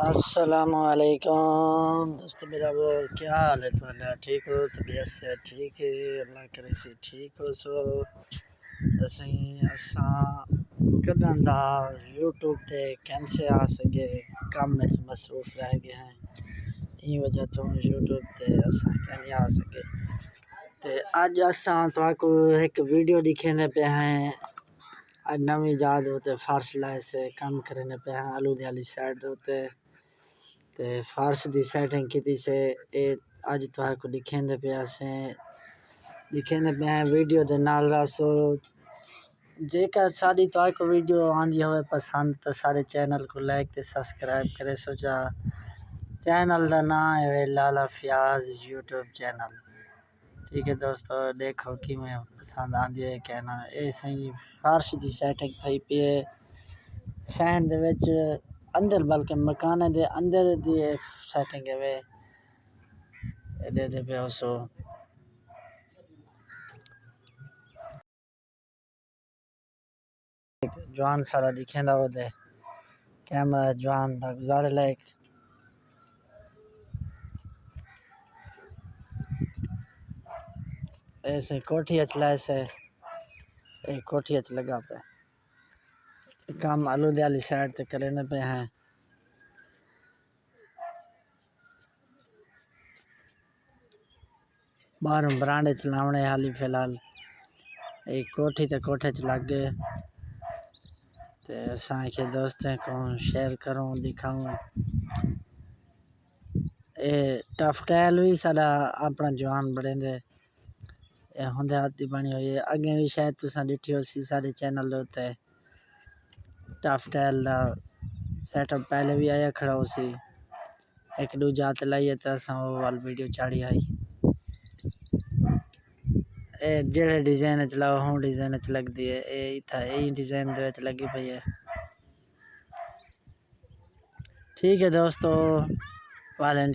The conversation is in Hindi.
अस्सलामुअलैकुम दोस्तों, मेरा वो क्या हाल है तुम्हारा? ठीक हो? तबीयत से ठीक है? अल्लाह करे सी ठीक हो। सो असां कदन दा यूट्यूब ते कैंसे आ सके कम में मसरूफ रह गए हैं। ई वजह तो यूट्यूब ते असां नहीं आ सके। ते अज असां तुहाको एक वीडियो दिखेने पे हैं। अज नवी जात होते फर्श लाए से काम करने पे हैं आलूदे वाली साइड होते ते फर्श दी सेटिंग की से अज तुहाको दिखेंदे पे हैं वीडियो दे नाल रासो। जेकर साड़ी तुहाको वीडियो आंदी होवे पसंद तो सारे चैनल को लाइक ते सब्सक्राइब करे सोचा। चैनल का नाम है लाला फयाज यूट्यूब चैनल। ठीक है दोस्तों, देखो कि मैं पसंद आंदी है कहना ये सही फर्श की सेटिंग थी पे सहन दे विच अंदर बल्कि मकान दे अंदर दी सेटिंग है वे एडे दे पे सो जवान सारा दिखेंदा वो दे कैमरा जवान दा गुजारे लायक ऐसे कोठी चलाए से एक कोठी लगा पे काम आलूदे वाली साइड ते करने पे हैं। बाहर बरांडे चलावने हाली फिलहाल एक कोठी ते कोठे च लग गए ते असां के दोस्तों को शेयर करूं दिखाऊं। ए टफ टाइल भी साडा अपना जवान बड़े दे होंदे हाथ दी बनी हुई है। अगे भी शायद तुसां डिठी होसी साडे चैनल उत्ते टफ टाइल दा सेटअप पहले भी आया खड़ा होसी। एक दो जात लाइए तो असां वो वाल वीडियो चाड़ी आई ए जेड़े डिजाइन च लाओ हूं डिजाइन च लगदी है ए इथा यही डिजाइन दे विच लगी पई है। ठीक है दोस्तों वाले